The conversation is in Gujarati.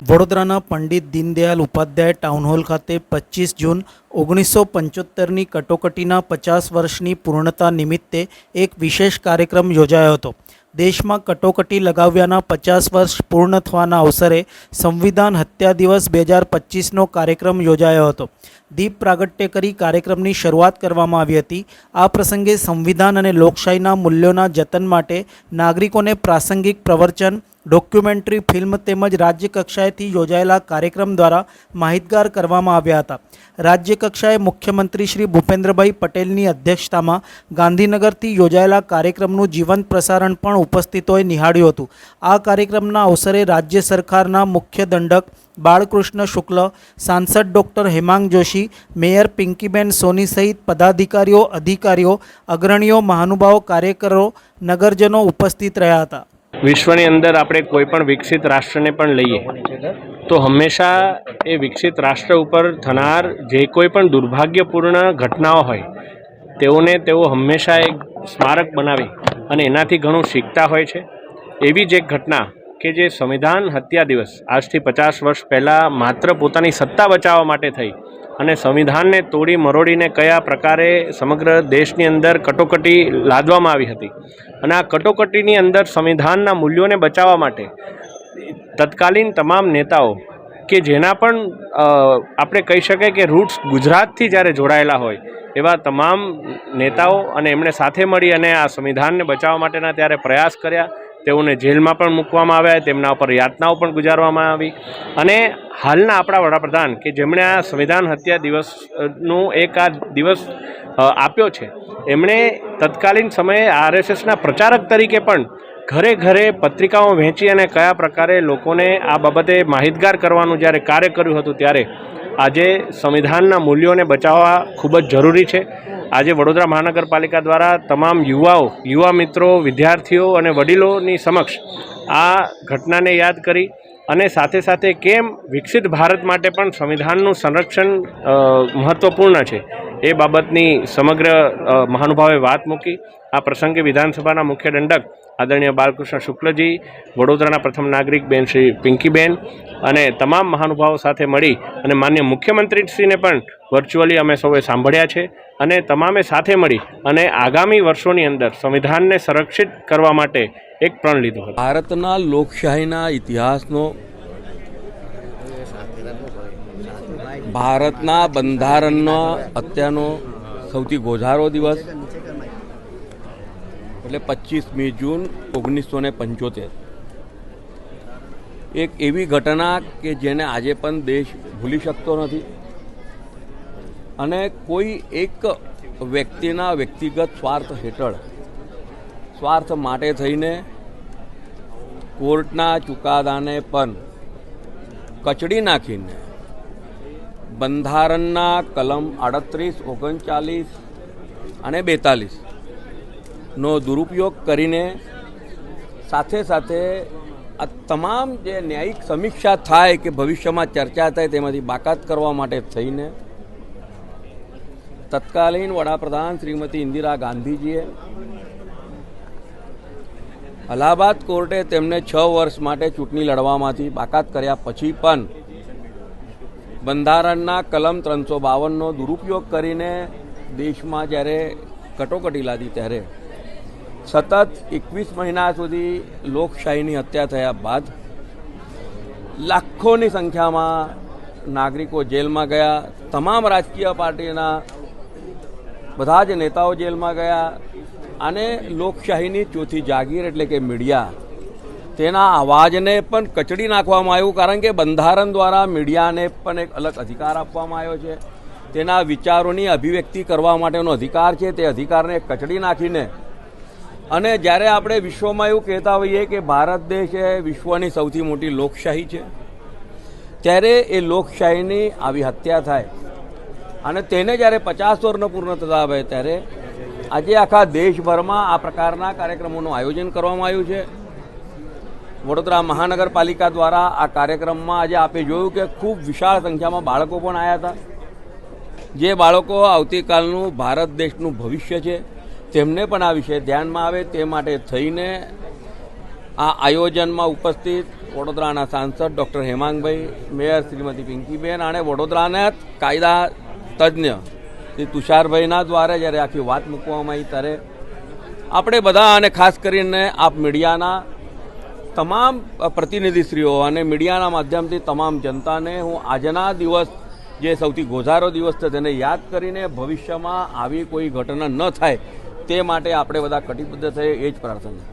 વડોદરાના પંડિત દીનદયાલ ઉપાધ્યાય ટાઉન હોલ ખાતે 25 જૂન 1975ની કટોકટીના 50 વર્ષની પૂર્ણતા નિમિત્તે એક વિશેષ કાર્યક્રમ યોજાયો હતો। દેશમાં કટોકટી લગાવ્યાના 50 વર્ષ પૂર્ણ થવાના અવસરે સંવિધાન હત્યા દિવસ 2025નો કાર્યક્રમ યોજાયો હતો। દીપ પ્રાગટ્ય કરી કાર્યક્રમની શરૂઆત કરવામાં આવી હતી। આ પ્રસંગે સંવિધાન અને લોકશાહીના મૂલ્યોના જતન માટે નાગરિકોને પ્રાસંગિક પ્રવચન, ડોક્યુમેન્ટરી ફિલ્મ તેમજ રાજ્ય કક્ષાએથી યોજાયેલા કાર્યક્રમ દ્વારા માહિતગાર કરવામાં આવ્યા હતા। રાજ્ય કક્ષાએ મુખ્યમંત્રી શ્રી ભૂપેન્દ્રભાઈ પટેલની અધ્યક્ષતામાં ગાંધીનગરથી યોજાયેલા કાર્યક્રમનું જીવંત પ્રસારણ પણ ઉપસ્થિતોએ નિહાળ્યું હતું। આ કાર્યક્રમના અવસરે રાજ્ય સરકારના મુખ્ય દંડક બાળકૃષ્ણ શુક્લ, સાંસદ ડૉક્ટર હેમાંગ જોશી, મેયર પિંકીબેન સોની સહિત પદાધિકારીઓ, અધિકારીઓ, અગ્રણીઓ, મહાનુભાવો, કાર્યકરો, નગરજનો ઉપસ્થિત રહ્યા હતા। વિશ્વની અંદર આપણે કોઈ પણ વિકસિત રાષ્ટ્રને પણ લઈએ તો હંમેશા એ વિકસિત રાષ્ટ્ર ઉપર થનાર જે કોઈ પણ દુર્ભાગ્યપૂર્ણ ઘટનાઓ હોય તેઓ હંમેશા એક સ્મારક બનાવી અને એનાથી ઘણું શીખતા હોય છે। એવી જ એક ઘટના કે જે સંવિધાન હત્યા દિવસ આજથી 50 વર્ષ પહેલાં માત્ર પોતાની સત્તા બચાવવા માટે થઈ અને સંવિધાનને તોડી મરોડીને કયા પ્રકારે સમગ્ર દેશની અંદર કટોકટી લાદવામાં આવી હતી અને આ કટોકટીની અંદર સંવિધાનના મૂલ્યોને બચાવવા માટે તત્કાલીન તમામ નેતાઓ કે જેના પણ આપણે કહી શકાય કે રૂટ્સ ગુજરાતથી જ્યારે જોડાયેલા હોય એવા તમામ નેતાઓ અને એમણે સાથે મળી અને આ સંવિધાનને બચાવવા માટેના ત્યારે પ્રયાસ કર્યા। તેઓને જેલમાં પણ મૂકવામાં આવ્યા, તેમના ઉપર યાતનાઓ પણ ગુજારવામાં આવી અને હાલના આપણા વડાપ્રધાન કે જેમણે આ સંવિધાન હત્યા દિવસનું એક આ દિવસ આપ્યો છે, એમણે તત્કાલીન સમયે RSSના પ્રચારક તરીકે પણ ઘરે ઘરે પત્રિકાઓ વહેંચી અને કયા પ્રકારે લોકોને આ બાબતે માહિતગાર કરવાનું જ્યારે કાર્ય કર્યું હતું ત્યારે આજે સંવિધાનના મૂલ્યોને બચાવવા ખૂબ જ જરૂરી છે। આજે વડોદરા મહાનગરપાલિકા દ્વારા તમામ યુવા મિત્રો, વિદ્યાર્થીઓ અને વડીલોની સમક્ષ આ ઘટનાને યાદ કરી અને સાથે સાથે કેમ વિકસિત ભારત માટે પણ સંવિધાનનું સંરક્ષણ મહત્ત્વપૂર્ણ છે એ બાબતની સમગ્ર મહાનુભાવે વાત મૂકી। આ પ્રસંગે વિધાનસભાના મુખ્ય દંડક આદરણીય બાળકૃષ્ણ શુક્લજી, વડોદરાના પ્રથમ નાગરિક બેન શ્રી પિંકીબેન અને તમામ મહાનુભાવો સાથે મળી અને માનનીય મુખ્યમંત્રીશ્રીને પણ વર્ચ્યુઅલી અમે સૌએ સાંભળ્યા છે અને તમામે સાથે મળી અને આગામી વર્ષોની અંદર સંવિધાનને સંરક્ષિત કરવા માટે એક પ્રણ લીધો હતો। ભારતના લોકશાહીના ઇતિહાસનો, ભારતના બંધારણનો અત્યારનો સૌથી ગોઝારો દિવસ એટલે 25મી જૂન 1975 એક એવી ઘટના કે જેને આજે પણ દેશ ભૂલી શકતો નથી અને કોઈ એક વ્યક્તિના વ્યક્તિગત સ્વાર્થ હેઠળ, સ્વાર્થ માટે થઈને કોર્ટના ચુકાદાને પણ કચડી નાખીને બંધારણના કલમ 38, 39 અને 42નો દુરુપયોગ કરીને સાથે સાથે આ તમામ જે ન્યાયિક સમીક્ષા થાય કે ભવિષ્યમાં ચર્ચા થાય તેમાંથી બાકાત કરવા માટે થઈને તત્કાલીન વડાપ્રધાન શ્રીમતી ઇન્દિરા ગાંધીજીએ અલ્હાબાદ કોર્ટે તેમને 6 વર્ષ માટે ચૂંટણી લડવામાંથી બાકાત કર્યા પછી પણ બંધારણના કલમ 352નો દુરુપયોગ કરીને દેશમાં જ્યારે કટોકટી લાદી ત્યારે સતત 21 મહિના સુધી લોકશાહીની હત્યા થયા બાદ લાખોની સંખ્યામાં નાગરિકો જેલમાં ગયા, તમામ રાજકીય પાર્ટીના બધા જ નેતાઓ જેલમાં ગયા અને લોકશાહીની ચોથી જાગીર એટલે કે મીડિયા, તેના અવાજને પણ કચડી નાખવામાં આવ્યું કારણ કે બંધારણ દ્વારા મીડિયાને પણ એક અલગ અધિકાર આપવામાં આવ્યો છે। તેના વિચારોની અભિવ્યક્તિ કરવા માટેનો અધિકાર છે, તે અધિકારને કચડી નાખીને અને જ્યારે આપણે વિશ્વમાં એવું કહેતા હોઈએ કે ભારત દેશ એ વિશ્વની સૌથી મોટી લોકશાહી છે, ત્યારે એ લોકશાહીની આવી હત્યા થાય અને તેને જ્યારે 50 વર્ષનો પૂર્ણ થતા આવે ત્યારે આજે આખા દેશભરમાં આ પ્રકારના કાર્યક્રમોનું આયોજન કરવામાં આવ્યું છે। વડોદરા મહાનગરપાલિકા દ્વારા આ કાર્યક્રમમાં આજે આપે જોયું કે ખૂબ વિશાળ સંખ્યામાં બાળકો પણ આવ્યા હતા, જે બાળકો આવતીકાલનું ભારત દેશનું ભવિષ્ય છે તેમને પણ આ વિષય ધ્યાનમાં આવે તે માટે થઈને આ આયોજનમાં ઉપસ્થિત વડોદરાના સાંસદ ડૉક્ટર હેમાંગભાઈ, મેયર શ્રીમતી પિંકીબેન અને વડોદરાના કાયદા તજ્ઞ શ્રી તુષારભાઈના દ્વારા જ્યારે આખી વાત મૂકવામાં આવી ત્યારે આપણે બધા અને ખાસ કરીને આપ મીડિયાના તમામ પ્રતિનિધિશ્રીઓ અને મીડિયાના માધ્યમથી તમામ જનતાને હું આજના દિવસ જે સૌથી ગોઝારો દિવસ છે તેને યાદ કરીને ભવિષ્યમાં આવી કોઈ ઘટના ન થાય તે માટે આપણે બધા કટિબદ્ધ થઈએ એ જ પ્રાર્થના.